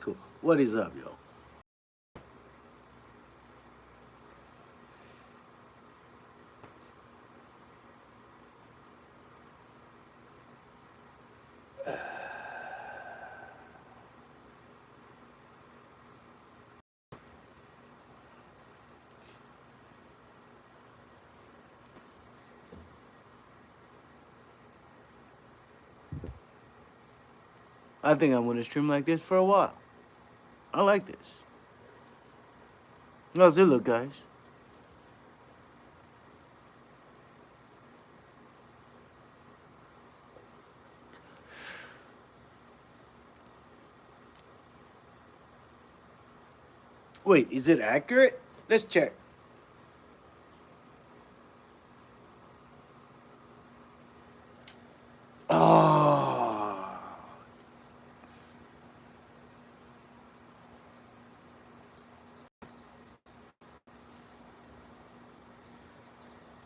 cool. What is up, yo? I think I'm gonna stream like this for a while. I like this. How's it look, guys? Wait, is it accurate? Let's check. Oh.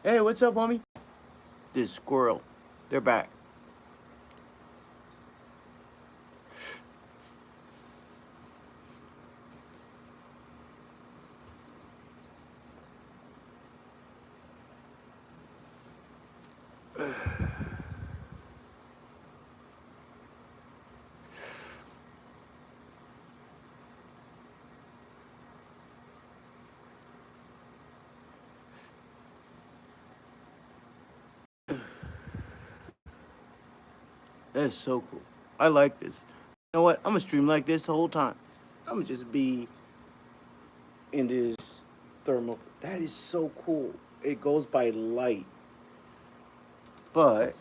Hey, what's up, homie? This squirrel. They're back. That's so cool. I like this. You know what? I'm gonna stream like this the whole time. I'm gonna just be in this thermal. That is so cool. It goes by light. But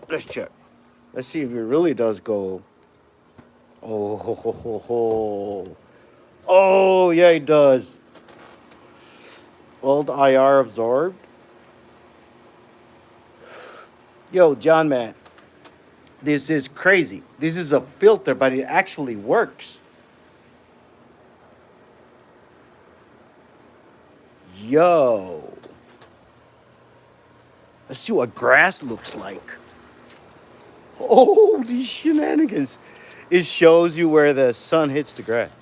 let's check. Let's see if it really does go. Oh, ho, ho, ho, ho. Oh, yeah, it does. All the IR absorbed. Yo, John, man, this is crazy. This is a filter, but it actually works. Yo. Let's see what grass looks like. Holy shenanigans. It shows you where the sun hits the grass.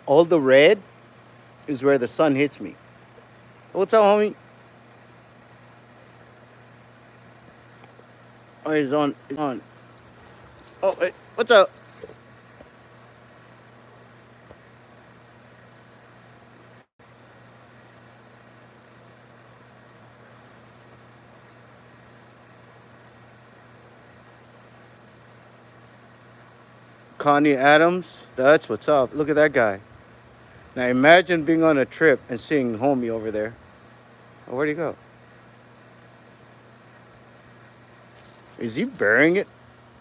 All the red is where the sun hits me. What's up, homie? Oh, it's on. It's on. Oh, hey, what's up? Connie Adams. That's what's up. Look at that guy. Now imagine being on a trip and seeing homie over there. Oh, where'd he go? Is he burying it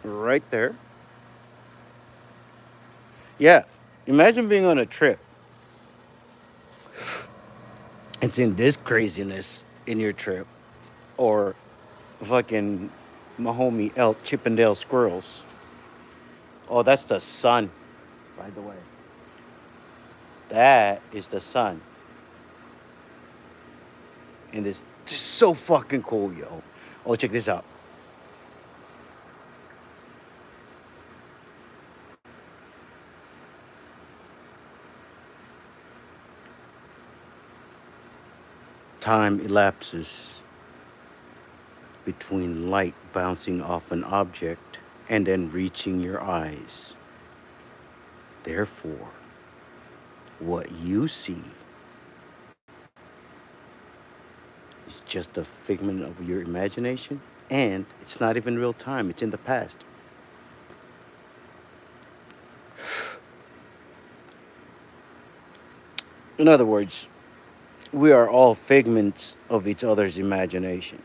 right there? Yeah. Imagine being on a trip and seeing this craziness in your trip. Or fucking my homie elk Chippendale squirrels. Oh, that's the sun, by the way. That is the sun. And this just so fucking cool, yo. Oh, check this out. Time elapses between light bouncing off an object and then reaching your eyes. Therefore, what you see is just a figment of your imagination, and it's not even real time, it's in the past. In other words, we are all figments of each other's imaginations.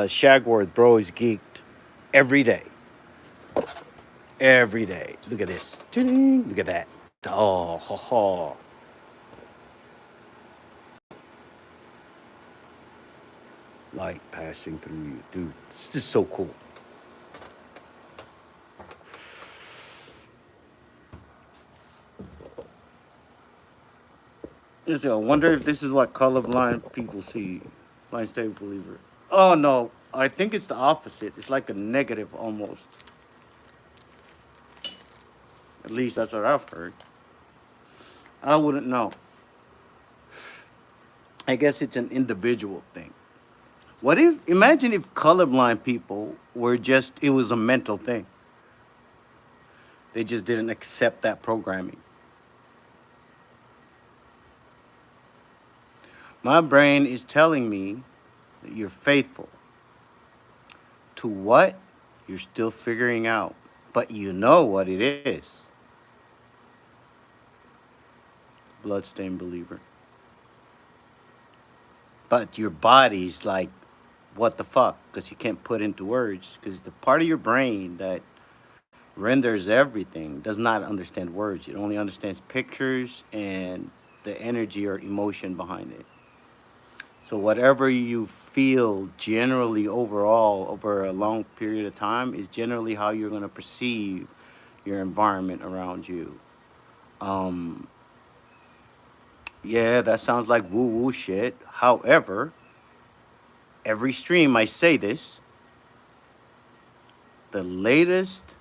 Shagward, bro, is geeked every day. Every day. Look at this. Look at that. Oh, ho, ho. Light passing through you. Dude, this is so cool. I wonder if this is what colorblind people see. Blind state believer. Oh no, I think it's the opposite. It's like a negative almost. At least that's what I've heard. I wouldn't know. I guess it's an individual thing. What if, imagine if colorblind people were just, it was a mental thing. They just didn't accept that programming. My brain is telling me that you're faithful to what you're still figuring out, but you know what it is. Bloodstained believer. But your body's like, what the fuck? Because you can't put into words. Because the part of your brain that renders everything does not understand words. It only understands pictures and the energy or emotion behind it. So whatever you feel generally overall over a long period of time is generally how you're going to perceive your environment around you. Um, yeah, that sounds like woo woo shit. However, every stream I say this, the latest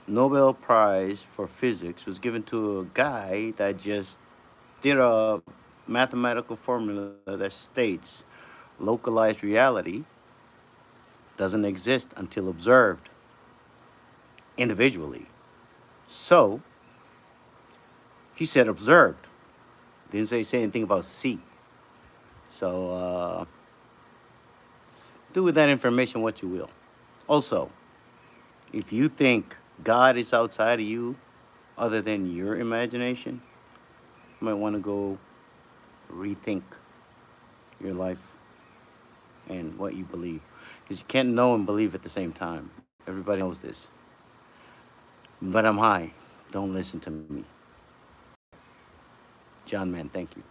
Nobel Prize for physics was given to a guy that just did a mathematical formula that states localized reality doesn't exist until observed individually. So he said observed. Didn't say anything about see. So do with that information what you will. Also, if you think God is outside of you, other than your imagination, you might want to go rethink your life and what you believe. Because you can't know and believe at the same time. Everybody knows this. But I'm high. Don't listen to me. John Man, thank you.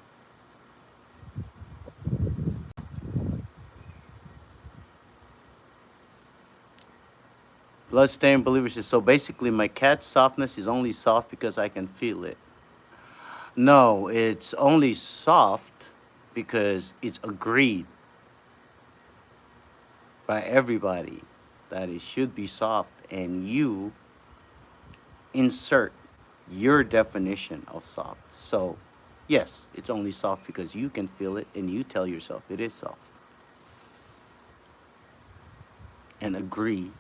Bloodstained believer says, so basically my cat's softness is only soft because I can feel it. No, it's only soft because it's agreed by everybody that it should be soft, and you insert your definition of soft. So, yes, it's only soft because you can feel it and you tell yourself it is soft. And agree,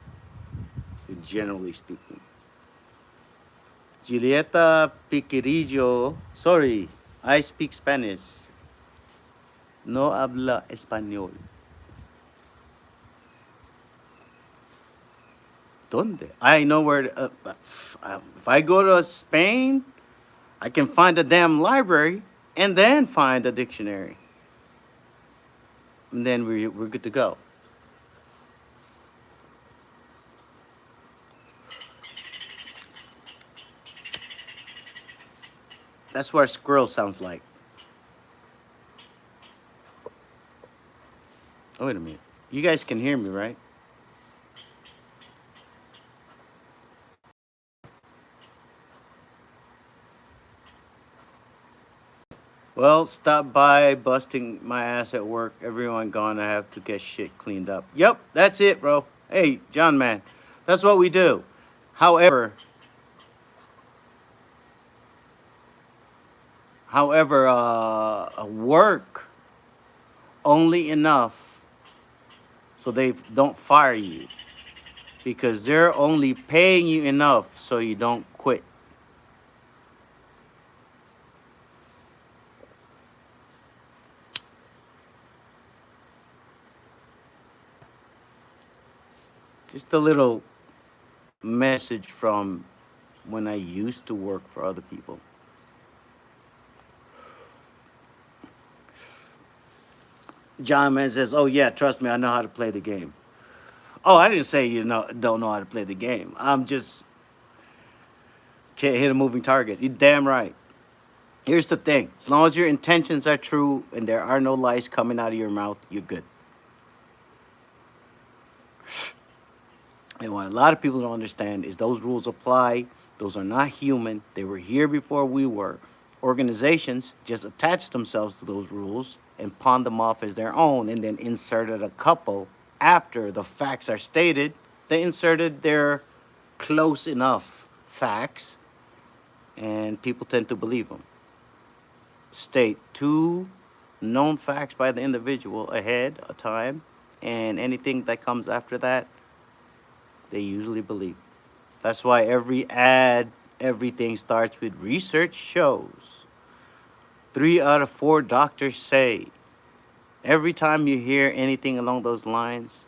generally speaking. Julieta Piquerillo, sorry, I speak Spanish. No habla español. ¿Dónde? I know where. If I go to Spain, I can find a damn library and then find a dictionary. And then we're good to go. That's what a squirrel sounds like. Oh, wait a minute. You guys can hear me, right? Well, stop by busting my ass at work. Everyone gonna have to get shit cleaned up. Yep, that's it, bro. Hey, John, man, that's what we do. However, work only enough so they don't fire you because they're only paying you enough so you don't quit. Just a little message from when I used to work for other people. John Man says, "Oh yeah, trust me, I know how to play the game." Oh, I didn't say you know don't know how to play the game. I'm just can't hit a moving target. You're damn right. Here's the thing: as long as your intentions are true and there are no lies coming out of your mouth, you're good. And what a lot of people don't understand is those rules apply. Those are not human. They were here before we were. Organizations just attached themselves to those rules and pawned them off as their own and then inserted a couple after the facts are stated. They inserted their close enough facts, and people tend to believe them. State two known facts by the individual ahead of time, and anything that comes after that, they usually believe. That's why every ad, everything starts with research shows. 3 out of 4 doctors say. Every time you hear anything along those lines,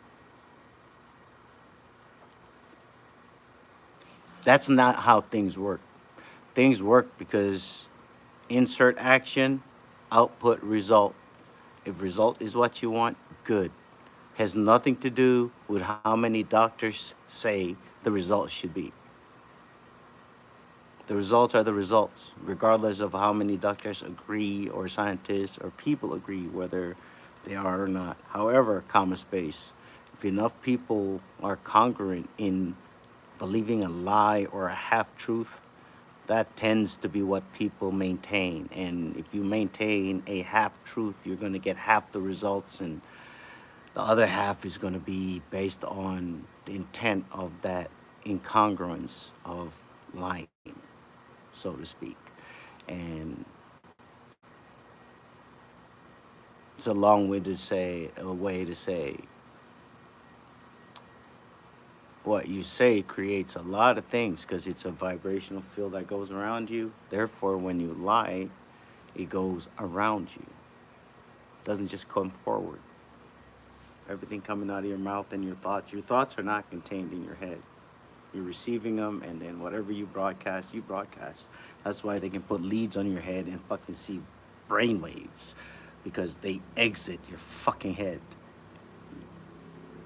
that's not how things work. Things work because insert action, output result. If result is what you want, good. Has nothing to do with how many doctors say the results should be. The results are the results, regardless of how many doctors agree or scientists or people agree whether they are or not. However, comma space, if enough people are congruent in believing a lie or a half-truth, that tends to be what people maintain. And if you maintain a half-truth, you're going to get half the results, and the other half is going to be based on the intent of that incongruence of lying, so to speak. And it's a long-winded way to say what you say creates a lot of things because it's a vibrational field that goes around you. Therefore, when you lie, it goes around you. It doesn't just come forward. Everything coming out of your mouth and your thoughts are not contained in your head. You're receiving them, and then whatever you broadcast, you broadcast. That's why they can put leads on your head and fucking see brain waves, because they exit your fucking head.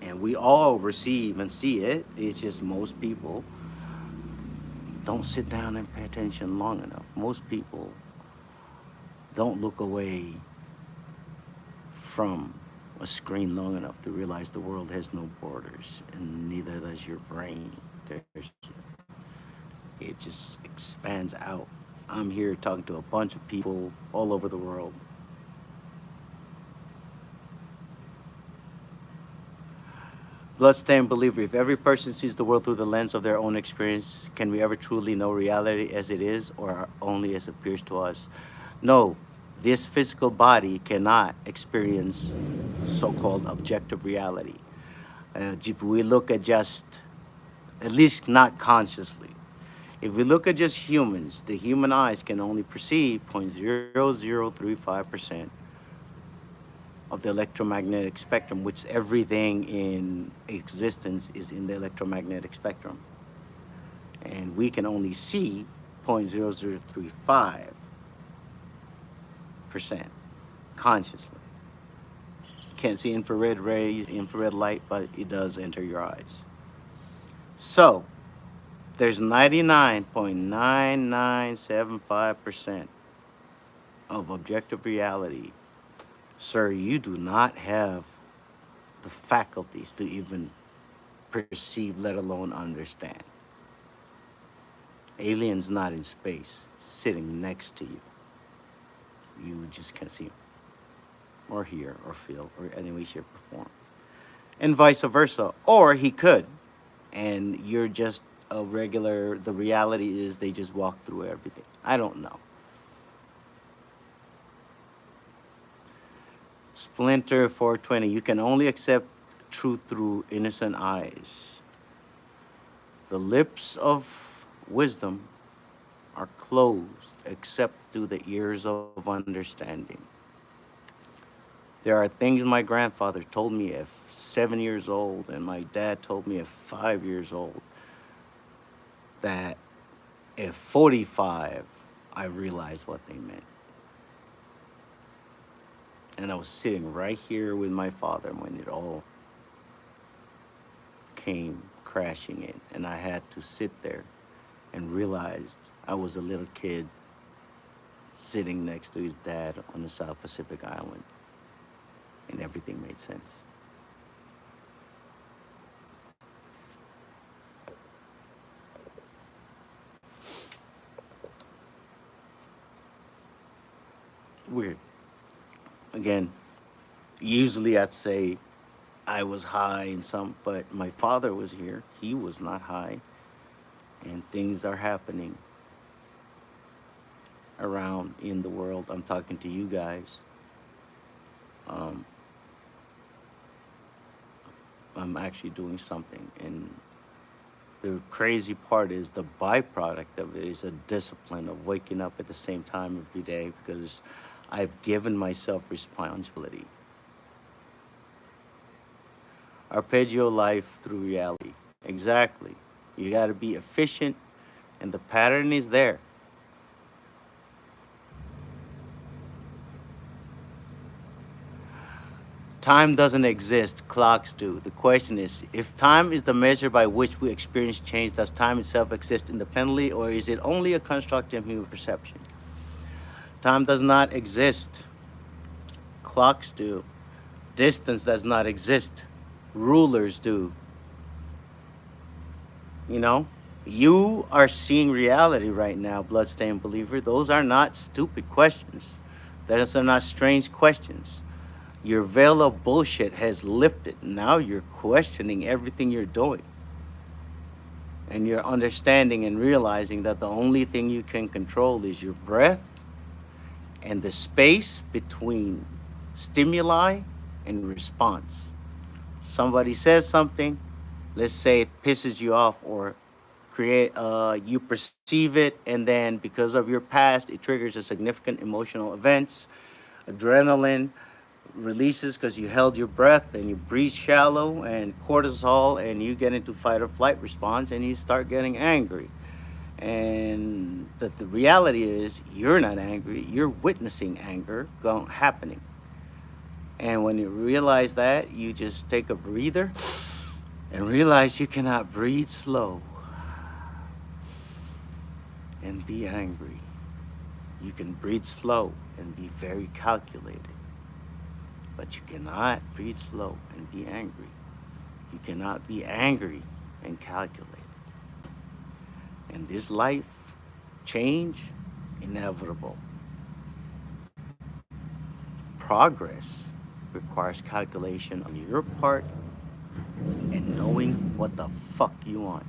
And we all receive and see it. It's just most people don't sit down and pay attention long enough. Most people don't look away from a screen long enough to realize the world has no borders, and neither does your brain. It just expands out. I'm here talking to a bunch of people all over the world. Bloodstained believer, if every person sees the world through the lens of their own experience, can we ever truly know reality as it is, or only as it appears to us? No, this physical body cannot experience so-called objective reality. If we look at least not consciously, if we look at just humans, the human eyes can only perceive 0.0035% of the electromagnetic spectrum, which everything in existence is in the electromagnetic spectrum. And we can only see 0.0035% consciously. You can't see infrared rays, infrared light, but it does enter your eyes. So there's 99.9975% of objective reality. Sir, you do not have the faculties to even perceive, let alone understand. Aliens not in space, sitting next to you. You just can't see them, or hear, or feel, or any way, shape, or form. And vice versa. Or he could, and you're just a regular, the reality is they just walk through everything. I don't know. Splinter 420, you can only accept truth through innocent eyes. The lips of wisdom are closed except through the ears of understanding. There are things my grandfather told me at 7 years old, and my dad told me at 5 years old, that at 45, I realized what they meant. And I was sitting right here with my father when it all came crashing in. And I had to sit there and realized I was a little kid sitting next to his dad on the South Pacific Island. And everything made sense. Weird. Again, usually I'd say I was high and some, but my father was here. He was not high, and things are happening around in the world. I'm talking to you guys. Um, I'm actually doing something, and the crazy part is the byproduct of it is a discipline of waking up at the same time every day because I've given myself responsibility. Arpeggio life through reality. Exactly. You got to be efficient, and the pattern is there. Time doesn't exist, clocks do. The question is, if time is the measure by which we experience change, does time itself exist independently, or is it only a construct of human perception? Time does not exist, clocks do. Distance does not exist, rulers do. You know? You are seeing reality right now, bloodstained believer. Those are not stupid questions. Those are not strange questions. Your veil of bullshit has lifted. Now you're questioning everything you're doing. And you're understanding and realizing that the only thing you can control is your breath and the space between stimuli and response. Somebody says something, let's say it pisses you off or you perceive it, and then because of your past it triggers a significant emotional events. Adrenaline releases because you held your breath and you breathe shallow, and cortisol, and you get into fight or flight response and you start getting angry. And the reality is you're not angry, you're witnessing anger happening. And when you realize that, you just take a breather and realize you cannot breathe slow and be angry. You can breathe slow and be very calculated, but you cannot breathe slow and be angry. You cannot be angry and calculated. And this life, change, inevitable. Progress requires calculation on your part and knowing what the fuck you want.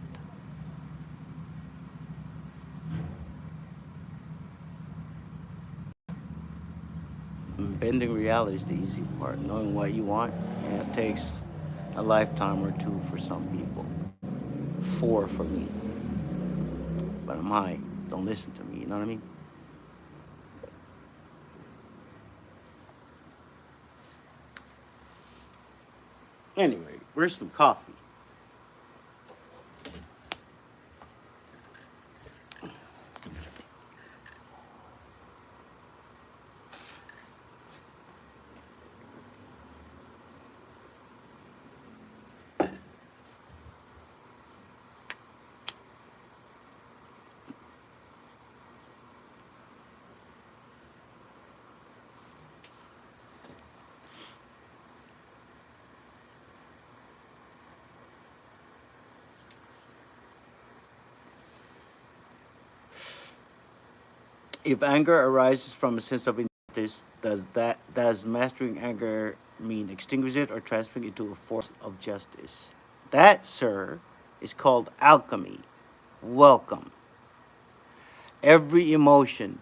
Bending reality is the easy part. Knowing what you want, and it takes a lifetime or two for some people. 4 for me. But I'm high. Don't listen to me, you know what I mean? Anyway, where's some coffee? If anger arises from a sense of injustice, does mastering anger mean extinguish it or transferring it to a force of justice? That, sir, is called alchemy. Welcome. Every emotion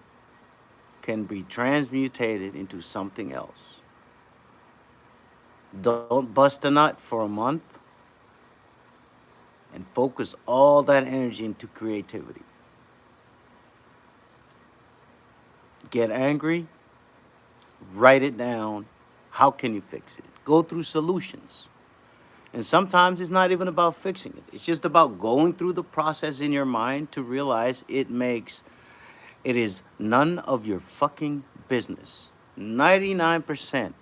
can be transmutated into something else. Don't bust a nut for a month and focus all that energy into creativity. Get angry, write it down. How can you fix it? Go through solutions. And sometimes it's not even about fixing it. It's just about going through the process in your mind to realize it is none of your fucking business. 99%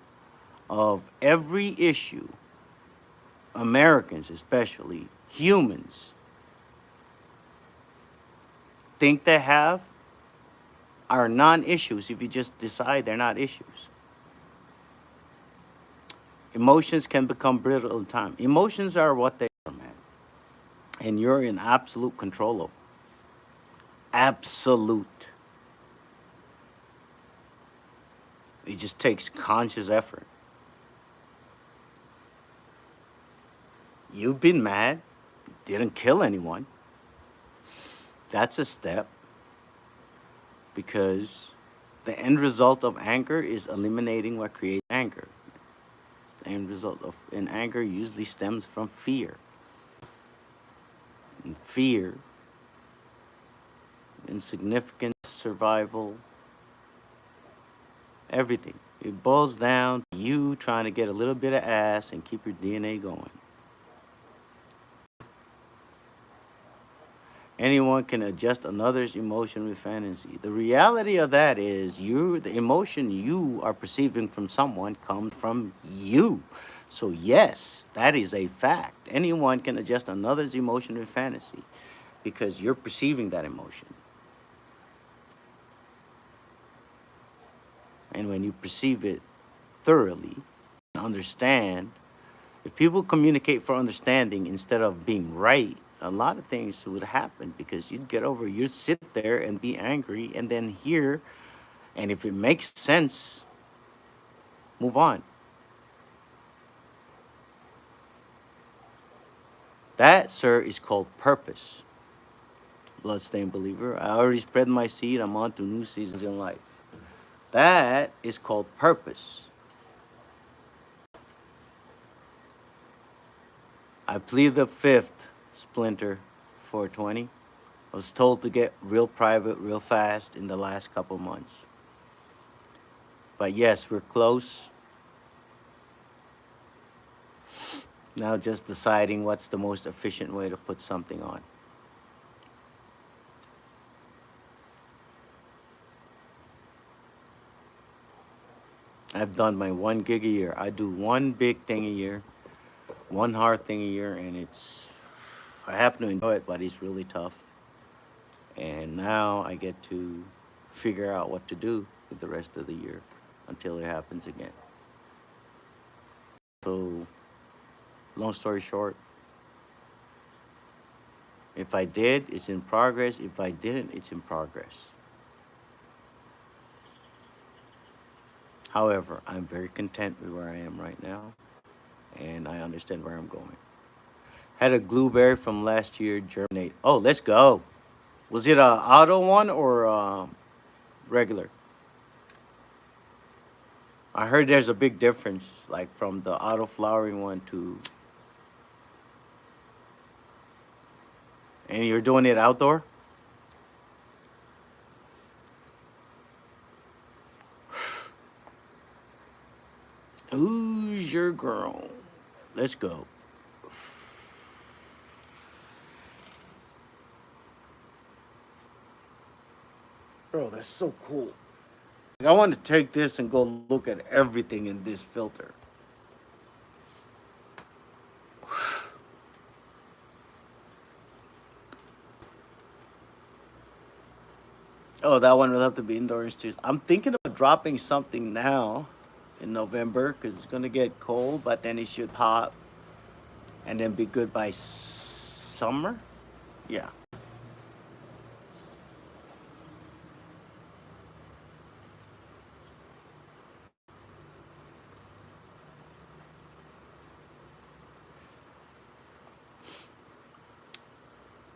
of every issue, Americans especially, humans, think they have are non-issues if you just decide they're not issues. Emotions can become brittle in time. Emotions are what they are, man. And you're in absolute control of them. Absolute. It just takes conscious effort. You've been mad, didn't kill anyone. That's a step, because the end result of anger is eliminating what creates anger. The end result of in anger usually stems from fear. And fear, insignificance, survival, everything. It boils down to you trying to get a little bit of ass and keep your DNA going. Anyone can adjust another's emotion with fantasy. The reality of that is the emotion you are perceiving from someone comes from you. So yes, that is a fact. Anyone can adjust another's emotion with fantasy because you're perceiving that emotion. And when you perceive it thoroughly, understand, if people communicate for understanding instead of being right, a lot of things would happen, because you'd sit there and be angry and then hear, and if it makes sense, move on. That, sir, is called purpose. Bloodstained believer, I already spread my seed. I'm on to new seasons in life. That is called purpose. I plead the fifth, Splinter 420. I was told to get real private real fast in the last couple months. But yes, we're close. Now just deciding what's the most efficient way to put something on. I've done my 1 gig a year. I do one big thing a year, one hard thing a year, and I happen to enjoy it, but it's really tough. And now I get to figure out what to do with the rest of the year until it happens again. So, long story short, if I did, it's in progress. If I didn't, it's in progress. However, I'm very content with where I am right now, and I understand where I'm going. Had a blueberry from last year germinate. Oh, let's go. Was it a auto one or regular? I heard there's a big difference, like from the auto flowering one to. And you're doing it outdoor? Who's your girl? Let's go. Bro, that's so cool. I want to take this and go look at everything in this filter. Oh, that one will have to be indoors too. I'm thinking of dropping something now in November because it's going to get cold, but then it should pop and then be good by summer. Yeah.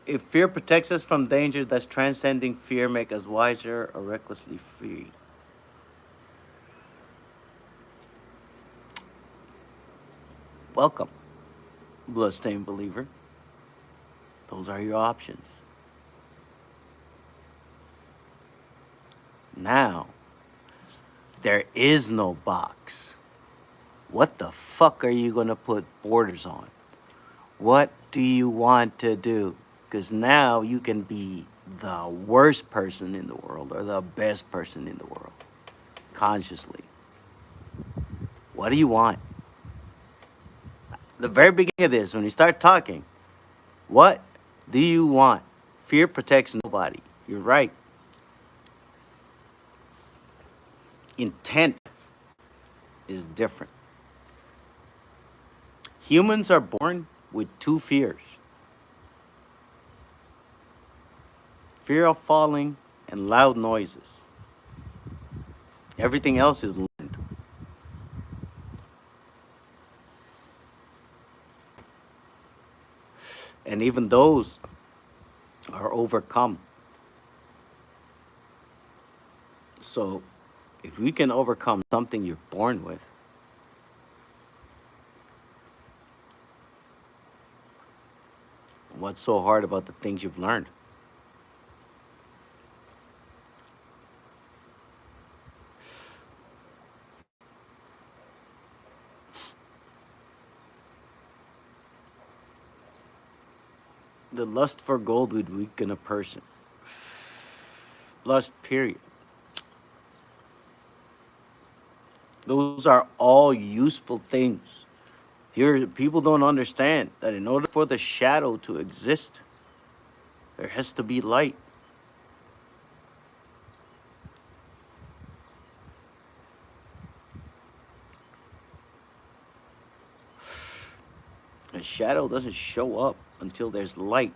If fear protects us from danger, does transcending fear make us wiser or recklessly free? Welcome, bloodstained believer. Those are your options. Now, there is no box. What the fuck are you going to put borders on? What do you want to do? Because now you can be the worst person in the world or the best person in the world, consciously. What do you want? The very beginning of this, when you start talking, what do you want? Fear protects nobody. You're right. Intent is different. Humans are born with two fears: fear of falling and loud noises. Everything else is learned. And even those are overcome. So if we can overcome something you're born with, what's so hard about the things you've learned? The lust for gold would weaken a person. Lust, period. Those are all useful things. Here, people don't understand that in order for the shadow to exist, there has to be light. A shadow doesn't show up until there's light.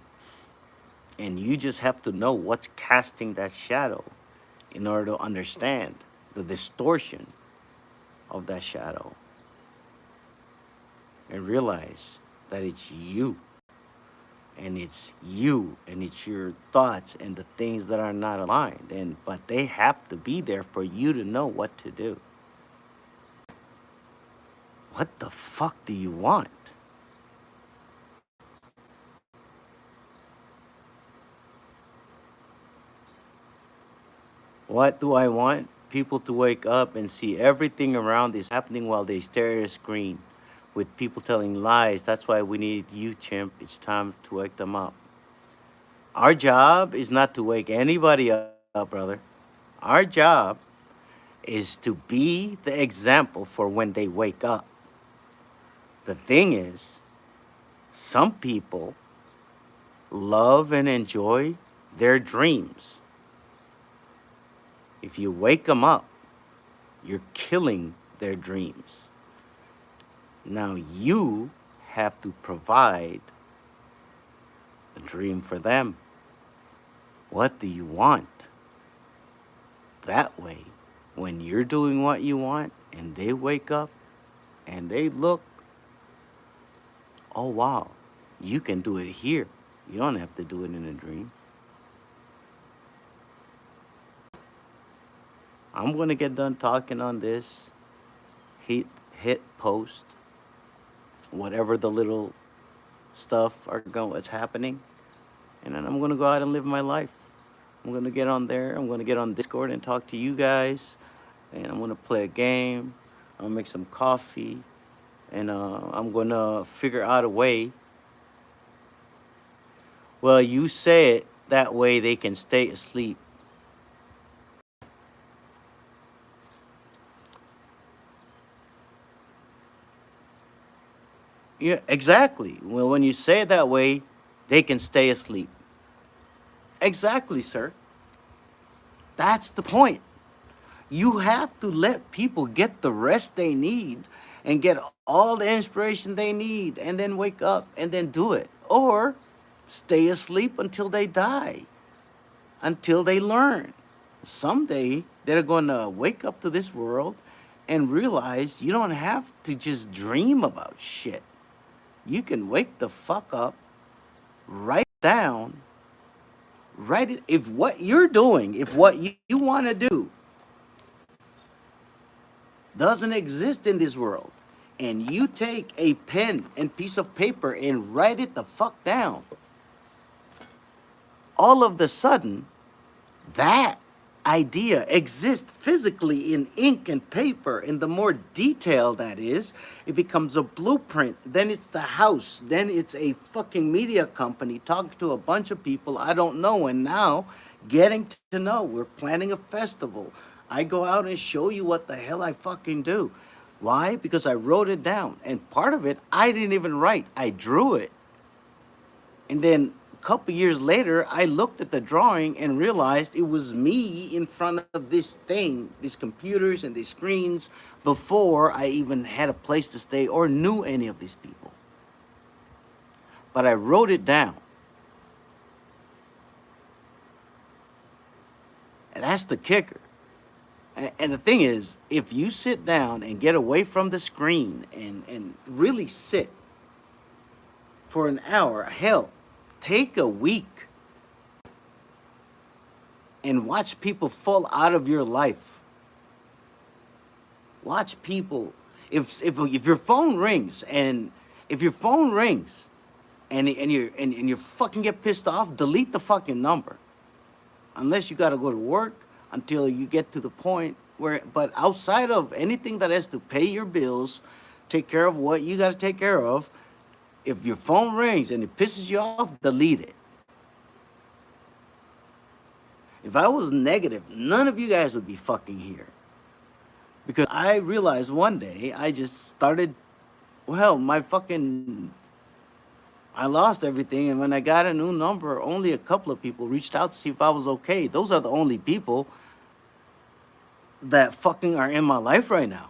And you just have to know what's casting that shadow in order to understand the distortion of that shadow and realize that it's you. And it's you, and it's your thoughts and the things that are not aligned. But they have to be there for you to know what to do. What the fuck do you want? What do I want? People to wake up and see everything around is happening while they stare at a screen with people telling lies. That's why we need you, chimp. It's time to wake them up. Our job is not to wake anybody up, brother. Our job is to be the example for when they wake up. The thing is, some people love and enjoy their dreams. If you wake them up, you're killing their dreams. Now you have to provide a dream for them. What do you want? That way, when you're doing what you want and they wake up and they look, oh wow, you can do it here. You don't have to do it in a dream. I'm going to get done talking on this. Hit post. Whatever the little stuff it's happening. And then I'm going to go out and live my life. I'm going to get on there. I'm going to get on Discord and talk to you guys. And I'm going to play a game. I'm going to make some coffee. And I'm going to figure out a way. Well, you say it that way they can stay asleep. Yeah, exactly. Well, when you say it that way, they can stay asleep. Exactly, sir. That's the point. You have to let people get the rest they need and get all the inspiration they need and then wake up and then do it. Or stay asleep until they die, until they learn. Someday they're going to wake up to this world and realize you don't have to just dream about shit. You can wake the fuck up, write down, write it. If what you're doing, if what you want to do doesn't exist in this world, and you take a pen and piece of paper and write it the fuck down, all of the sudden, that idea exists physically in ink and paper, and the more detailed that is, it becomes a blueprint. Then it's the house. Then it's a fucking media company talking to a bunch of people I don't know, and now getting to know. We're planning a festival. I go out and show you what the hell I fucking do. Why? Because I wrote it down, and part of it I didn't even write. I drew it, and then couple years later, I looked at the drawing and realized it was me in front of this thing, these computers and these screens, before I even had a place to stay or knew any of these people. But I wrote it down. And that's the kicker. And the thing is, if you sit down and get away from the screen and really sit for an hour, hell, take a week and watch people fall out of your life. Watch people. If your phone rings and if your phone rings and you fucking get pissed off, delete the fucking number. Unless you gotta go to work until you get to the point where. But outside of anything that has to pay your bills, take care of what you gotta take care of. If your phone rings and it pisses you off, delete it. If I was negative, none of you guys would be fucking here. Because I realized one day I just started, well, I lost everything. And when I got a new number, only a couple of people reached out to see if I was okay. Those are the only people that fucking are in my life right now.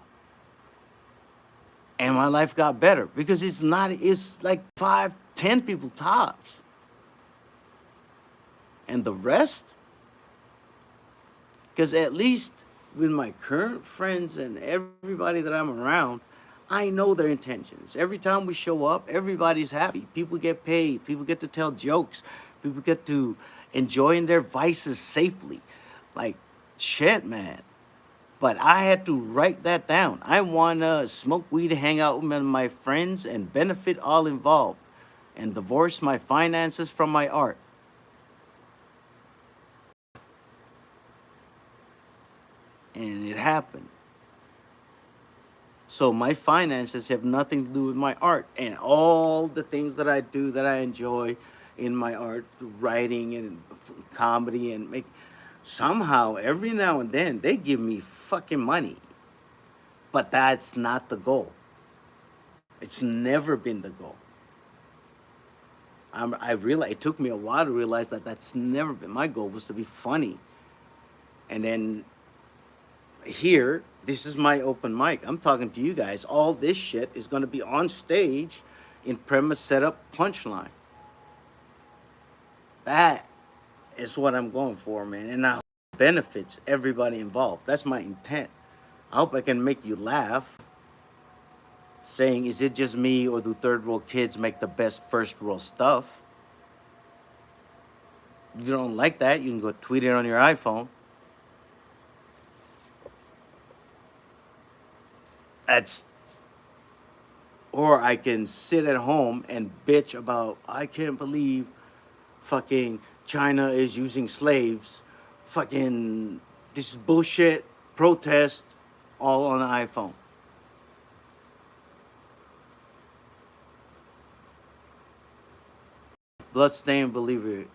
And my life got better because it's like 5, 10 people tops. And the rest, because at least with my current friends and everybody that I'm around, I know their intentions. Every time we show up, everybody's happy. People get paid. People get to tell jokes. People get to enjoy their vices safely. Like, shit, man. But I had to write that down. I want to smoke weed, hang out with my friends, and benefit all involved, and divorce my finances from my art. And it happened. So my finances have nothing to do with my art, and all the things that I do that I enjoy in my art, writing and comedy and make. Somehow, every now and then, they give me fucking money. But that's not the goal. It's never been the goal. I realize it took me a while to realize that that's never been my goal. Was to be funny. And then here, this is my open mic. I'm talking to you guys. All this shit is going to be on stage in premise, setup, punchline. That is what I'm going for, man. And I hope it benefits everybody involved. That's my intent. I hope I can make you laugh. Saying, is it just me or do third world kids make the best first world stuff? If you don't like that, you can go tweet it on your iPhone. Or I can sit at home and bitch about, I can't believe fucking China is using slaves. Fucking, this is bullshit, protest, all on the iPhone. Bloodstained Believer,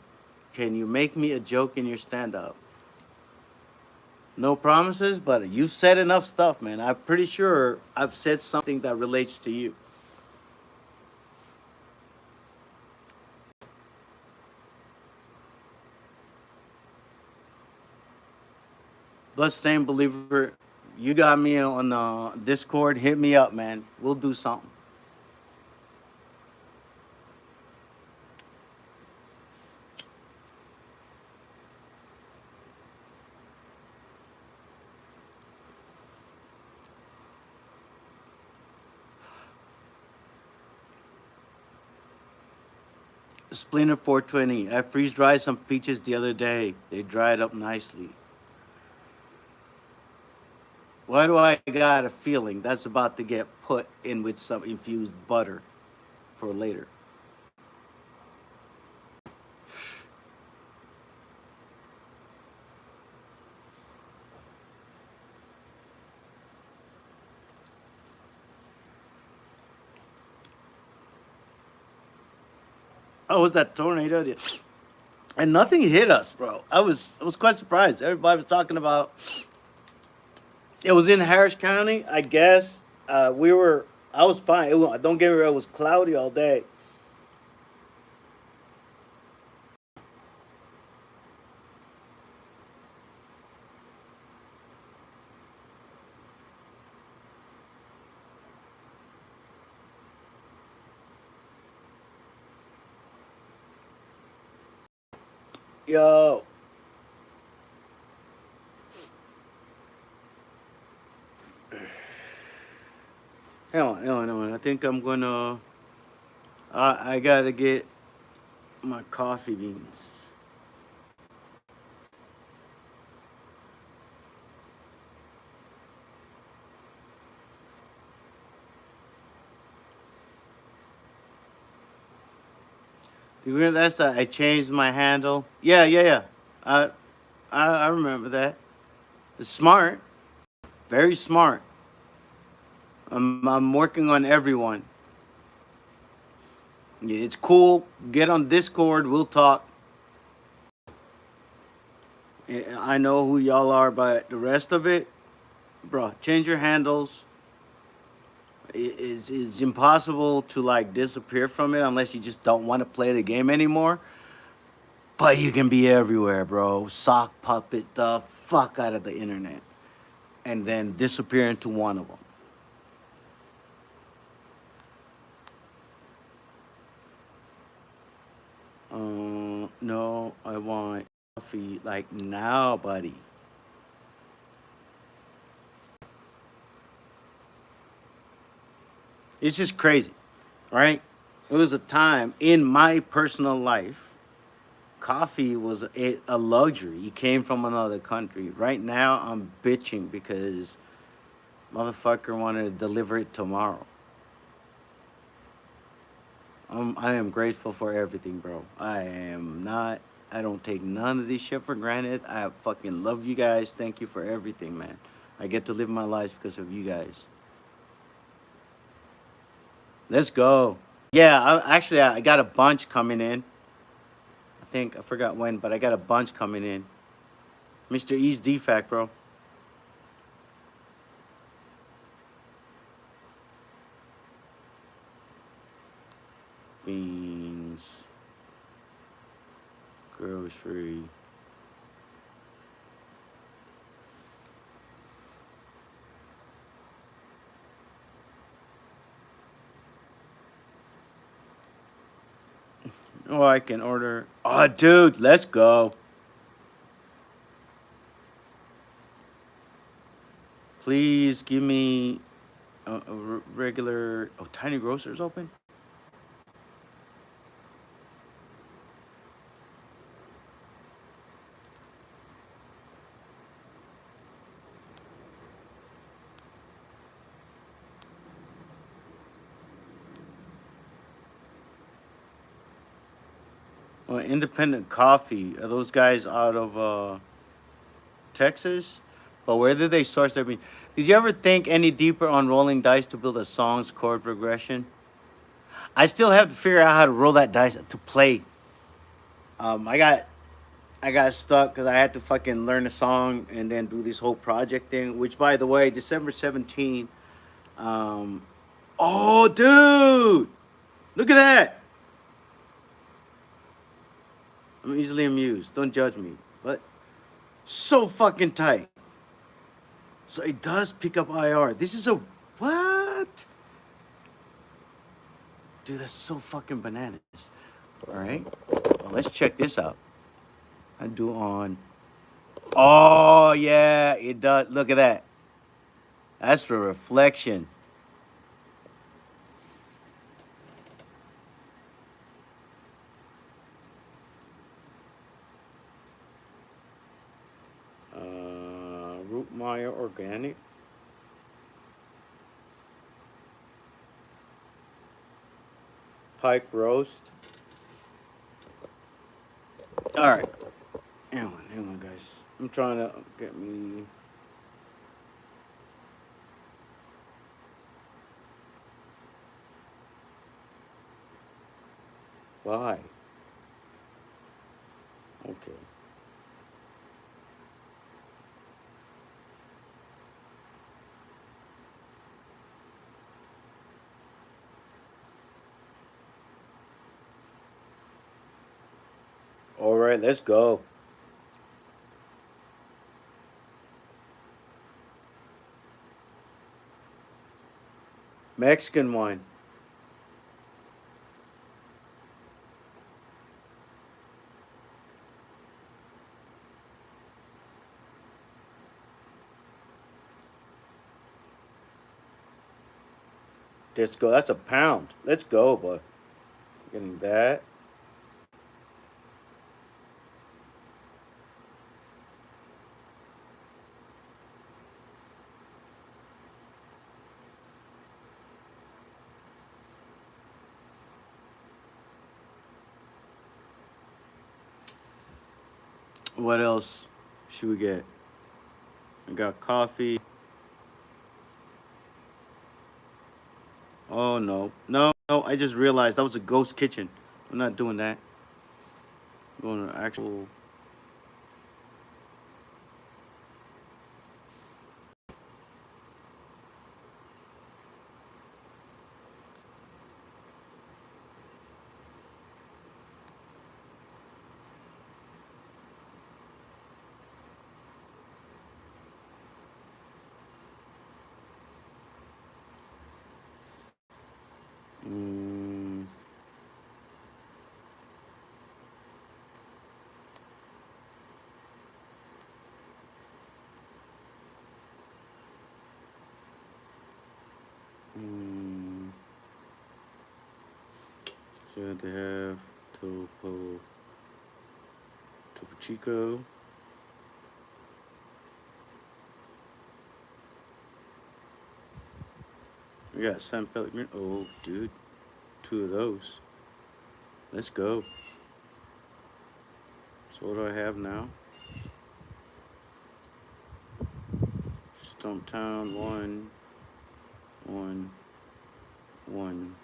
can you make me a joke in your stand-up? No promises, but you've said enough stuff, man. I'm pretty sure I've said something that relates to you. Bloodstained Believer, you got me on the Discord. Hit me up, man. We'll do something. Splinter 420. I freeze dried some peaches the other day. They dried up nicely. Why do I got a feeling that's about to get put in with some infused butter for later? Oh, was that tornado? And nothing hit us, bro. I was quite surprised. Everybody was talking about. It was in Harris County, I guess. I was fine. Don't get me wrong. It was cloudy all day. Yo, hang on. I think I'm gonna. I gotta get my coffee beans. That's that I changed my handle. Yeah, yeah, yeah. I I remember that. It's smart, very smart. I'm working on everyone. Yeah, it's cool. Get on Discord. We'll talk. I know who y'all are, but the rest of it, bro, change your handles. It's impossible to like disappear from it unless you just don't want to play the game anymore. But you can be everywhere, bro. Sock puppet the fuck out of the internet, and then disappear into one of them. No, I want coffee like now, buddy. It's just crazy, right? It was a time in my personal life, coffee was a luxury. You came from another country. Right now, I'm bitching because motherfucker wanted to deliver it tomorrow. I am grateful for everything, bro. I am not. I don't take none of this shit for granted. I fucking love you guys. Thank you for everything, man. I get to live my life because of you guys. Let's go. Yeah, actually, I got a bunch coming in. I think I forgot when, but I got a bunch coming in. Mr. E's defect, bro. Beans, grocery. Oh, I can order. Oh, dude, let's go. Please give me a regular. Oh, Tiny Grocers open? Well, Independent Coffee. Are those guys out of Texas? But where did they source their beans? Did you ever think any deeper on rolling dice to build a song's chord progression? I still have to figure out how to roll that dice to play. I got stuck because I had to fucking learn a song and then do this whole project thing. Which, by the way, December 17th. Um, oh, dude, look at that. I'm easily amused. Don't judge me, but so fucking tight. So it does pick up IR. This is a what? Dude, that's so fucking bananas. All right, well, let's check this out. I do on. Oh yeah, it does. Look at that. That's for reflection. Root Meyer Organic. Pike roast. All right. Hang on, guys. I'm trying to get me. Why? Okay. All right, let's go. Mexican wine. Let's go. That's a pound. Let's go, bud. Getting that. What else should we get? I got coffee. Oh no, no, no! I just realized that was a ghost kitchen. I'm not doing that. I'm going to actual. Mm, mm, so they have Topo Chico. We got San Pellegrino. Oh, dude, two of those. Let's go. So what do I have now? Stumptown one, one, one,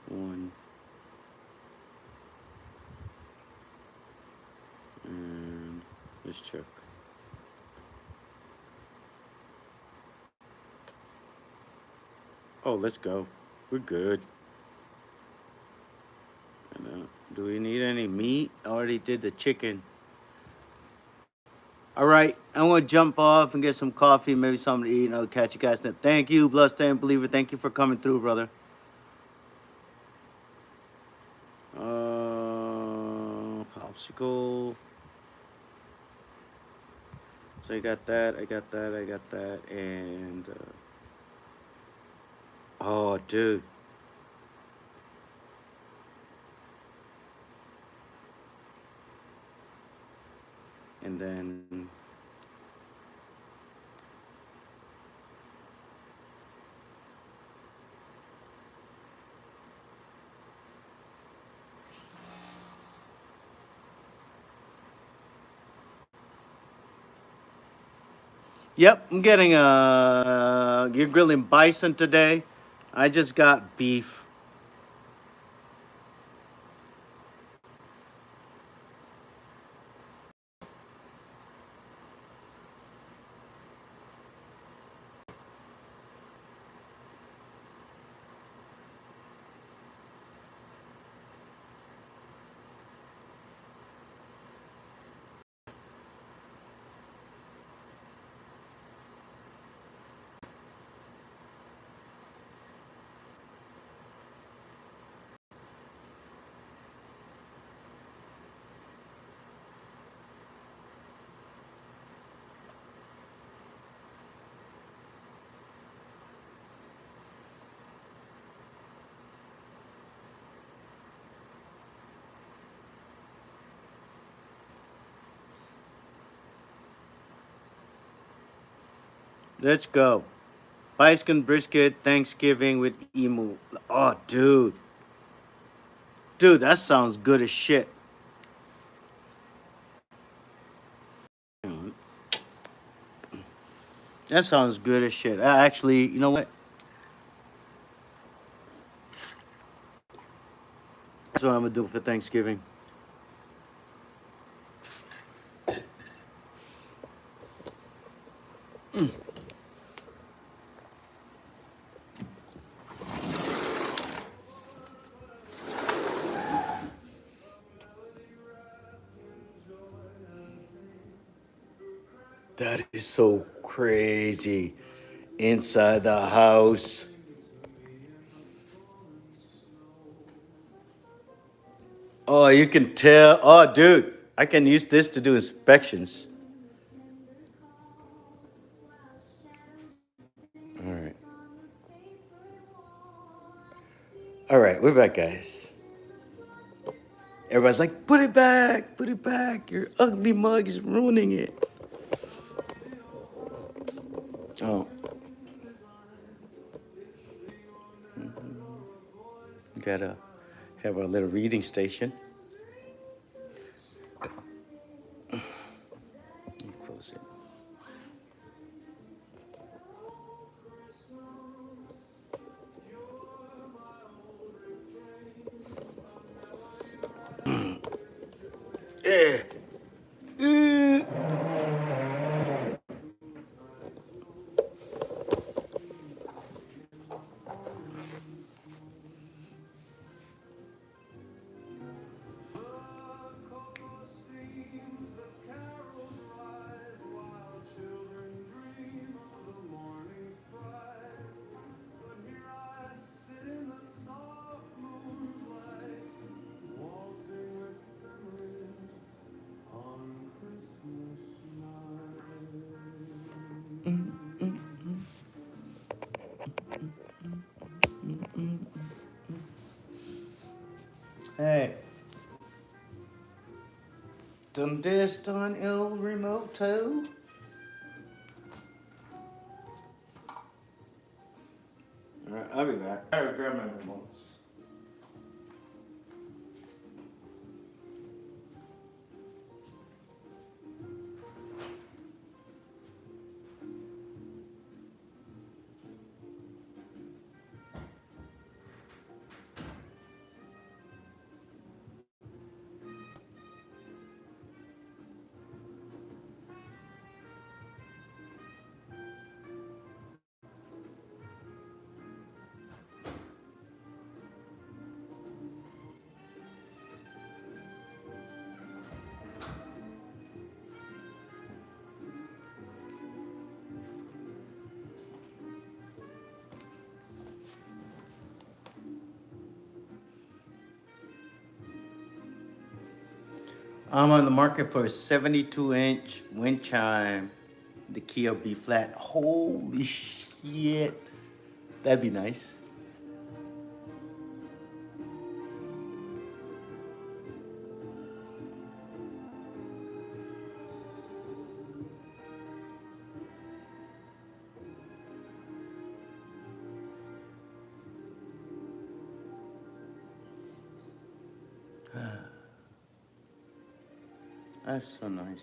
one, and let's check. Oh, let's go. We're good. And, do we need any meat? I already did the chicken. All right, I want to jump off and get some coffee, maybe something to eat, and I'll catch you guys then. Thank you, Bloodstained Believer. Thank you for coming through, brother. Popsicle. So I got that, I got that, I got that, and oh, dude. And then yep, I'm getting you're grilling bison today. I just got beef. Let's go. Bison brisket Thanksgiving with emu. Oh, dude. Dude, that sounds good as shit. That sounds good as shit. Actually, you know what? That's what I'm gonna do for Thanksgiving. That is so crazy. Inside the house. Oh, you can tell. Oh, dude, I can use this to do inspections. All right. All right, we're back, guys. Everybody's like, put it back, put it back. Your ugly mug is ruining it. Oh, gotta have our little reading station. Yeah. Hey. Done this, done el remoto. Alright, I'll be back. I gotta grab my remotes. I'm on the market for a 72-inch wind chime, the Kia B flat. Holy shit. That'd be nice. That's so nice.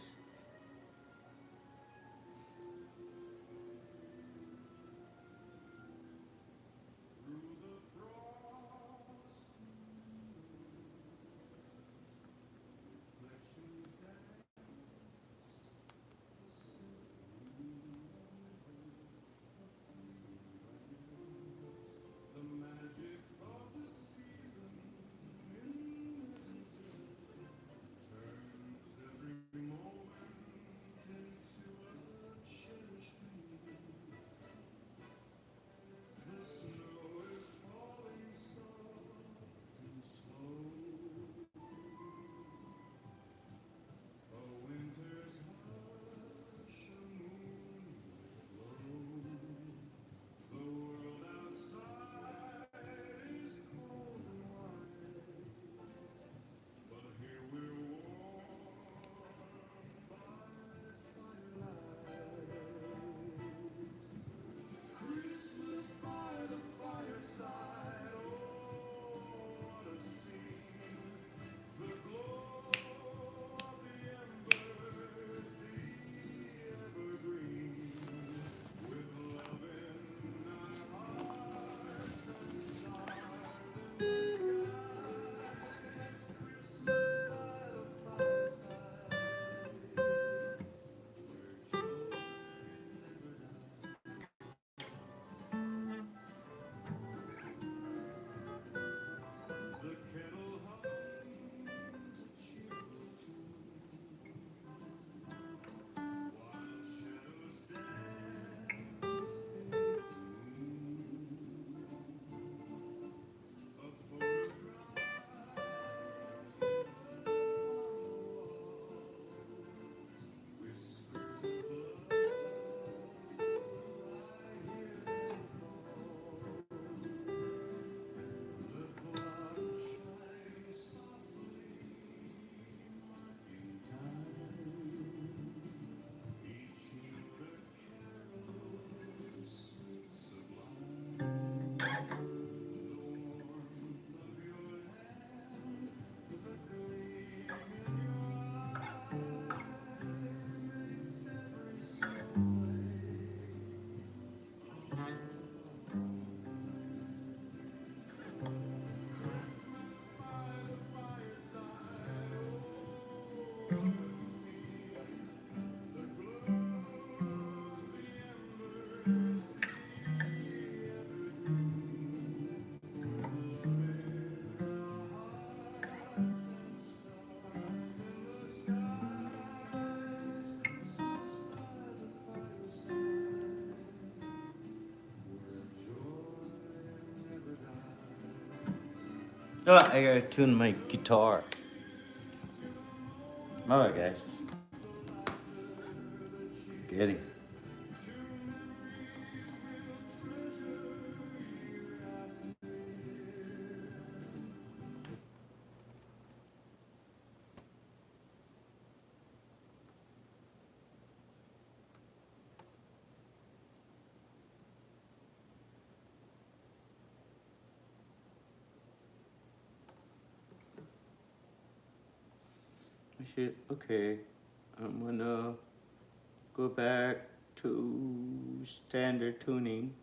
Oh, I gotta tune my guitar. Alright, guys. Getting. Shit, okay. I'm gonna go back to standard tuning.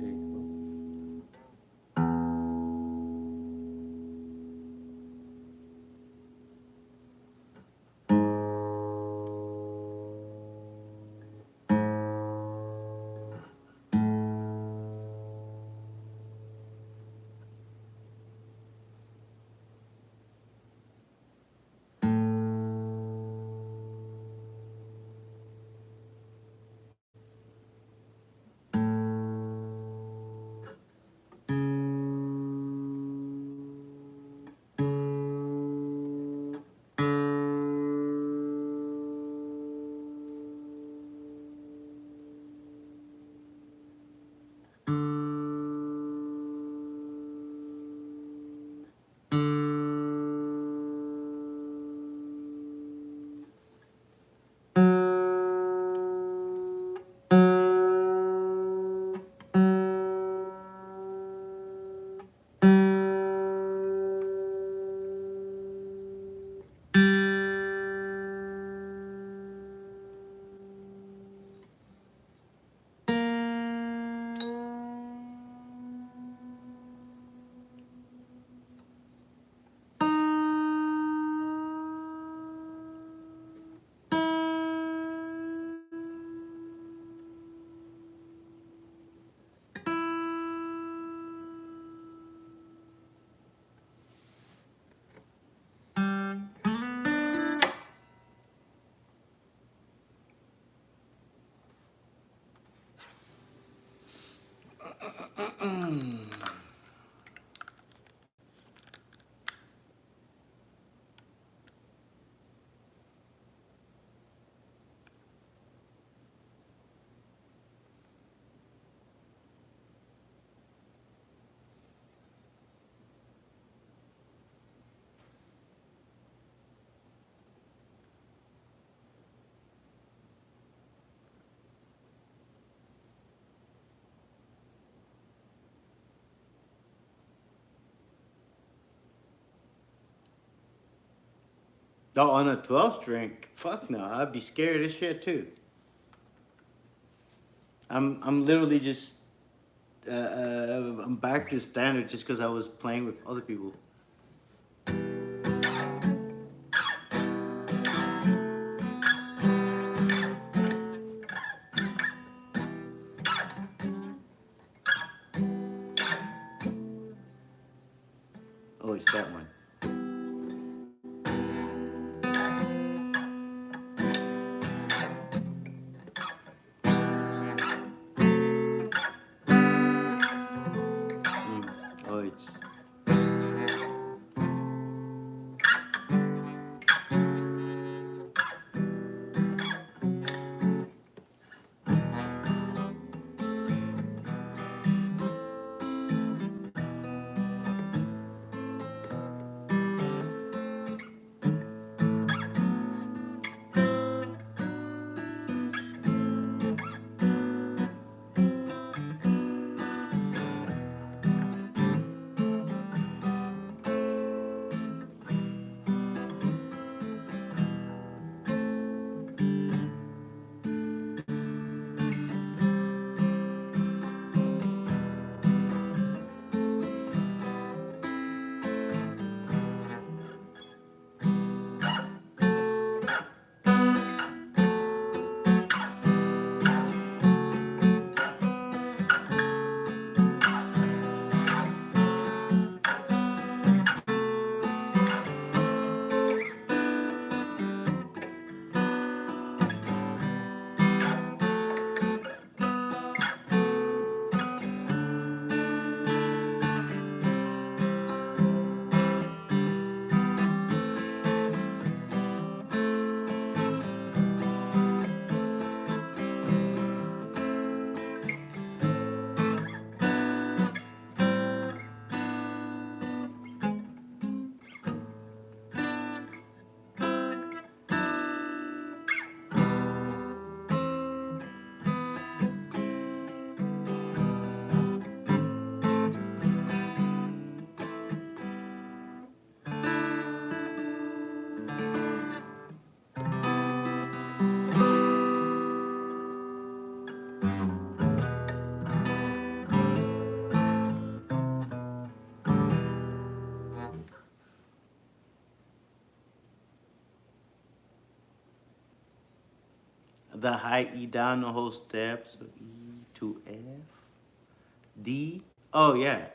There you Oh, on a 12 string? Fuck no, I'd be scared as shit too. I'm literally just I'm back to standard just because I was playing with other people. Oh, it's that one. Oh, it's. the high E down the whole step. So E to F, D. Oh yeah.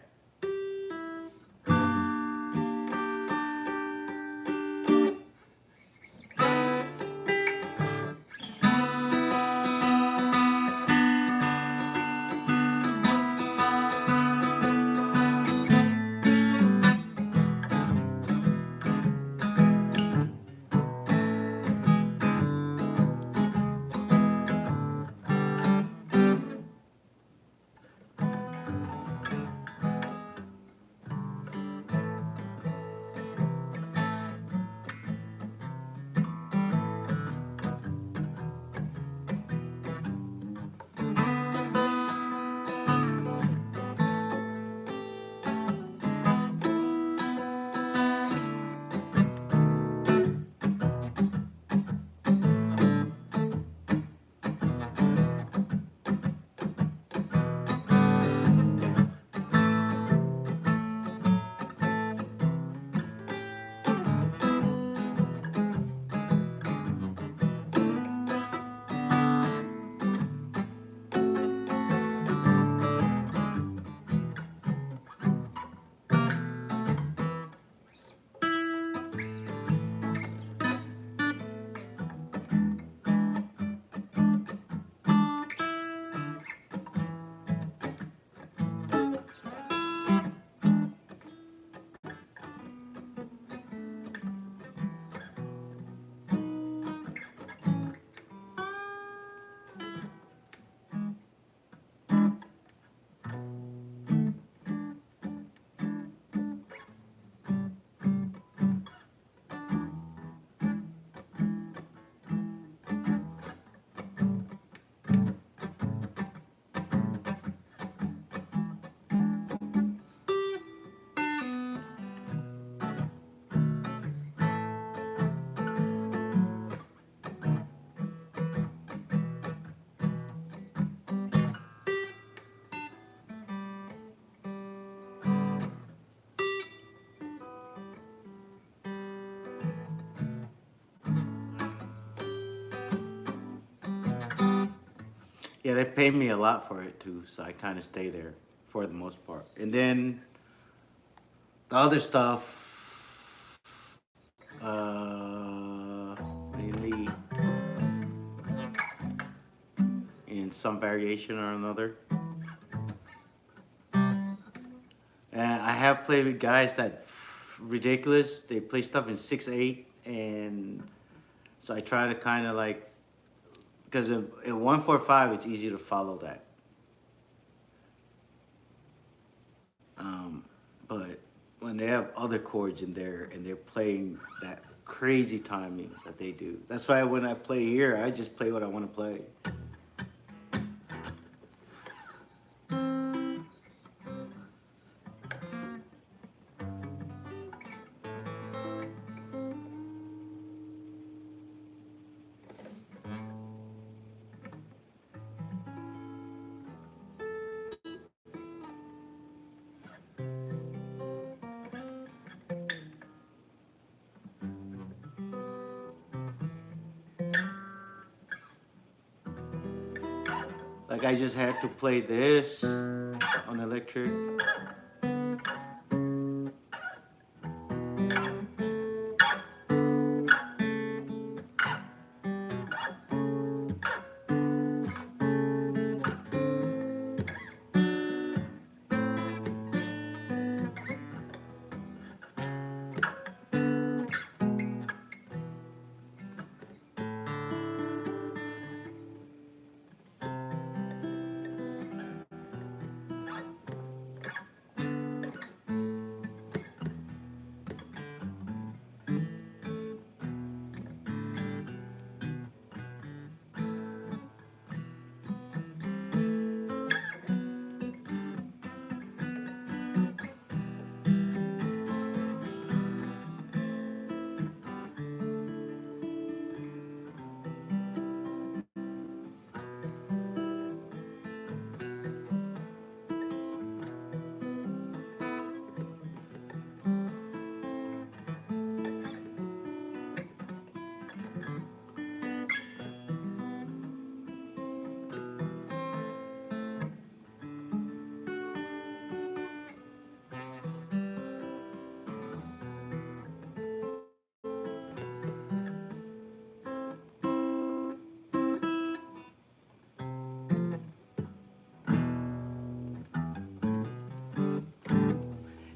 Yeah, they pay me a lot for it too, so I kind of stay there for the most part. And then the other stuff, mainly in some variation or another. And I have played with guys that ridiculous. They play stuff in 6/8, and so I try to kind of like, because in 1/4/5 it's easy to follow that. But when they have other chords in there and they're playing that crazy timing that they do, that's why when I play here, I just play what I want to play. Like I just had to play this on electric.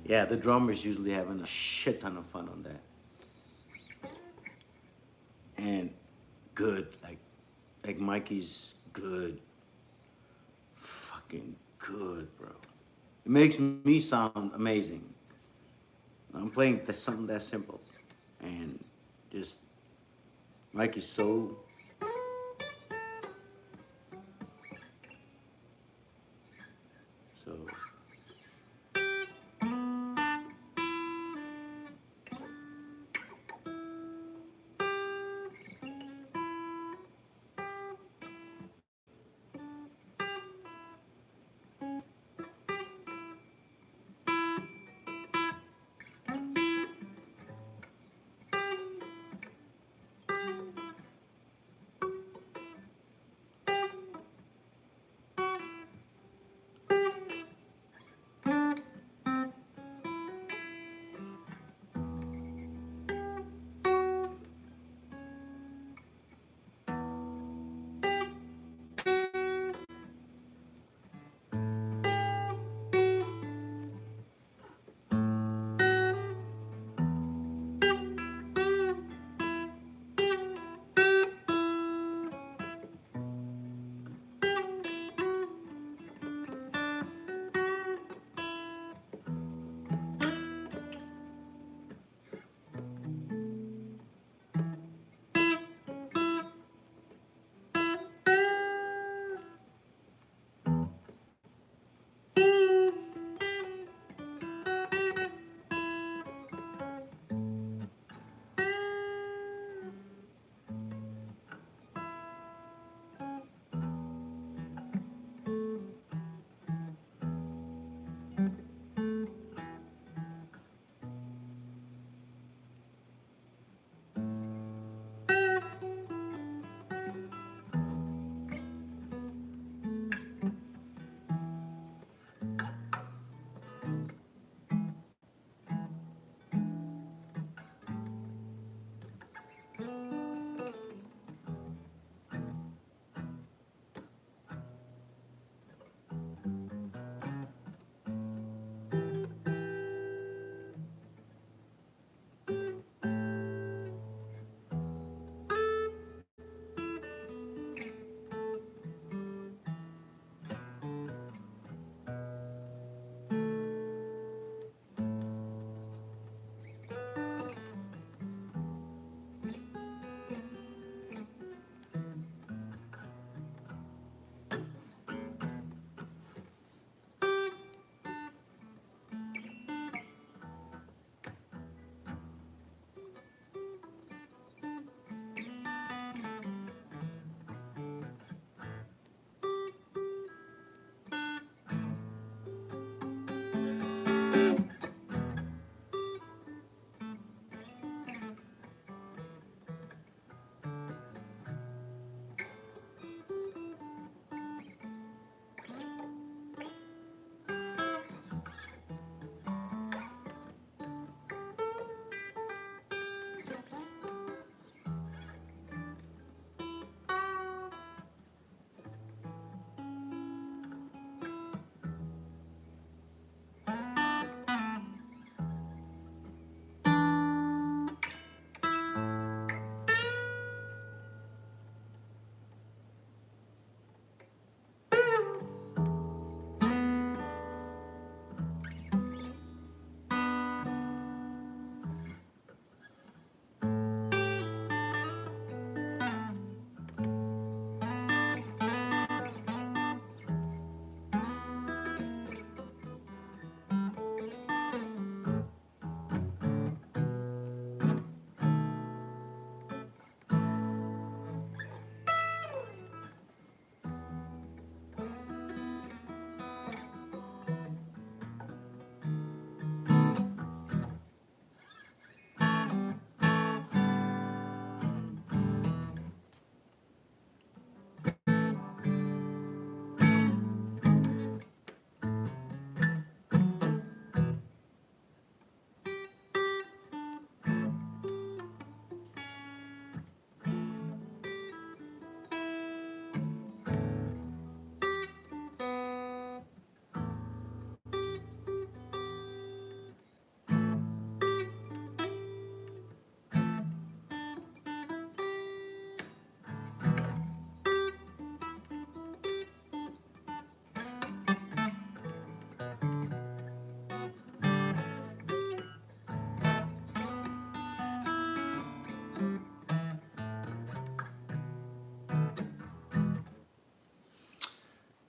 Yeah, the drummer's usually having a shit ton of fun on that. And good, like Mikey's good. Fucking good, bro. It makes me sound amazing. I'm playing something that simple. And just Mikey's so so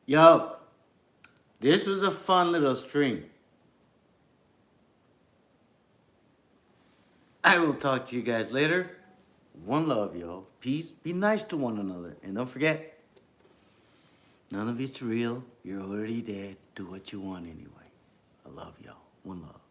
Yo, this was a fun little stream. I will talk to you guys later. One love, yo. Peace. Be nice to one another. And don't forget, none of it's real. You're already dead. Do what you want anyway. I love y'all. One love.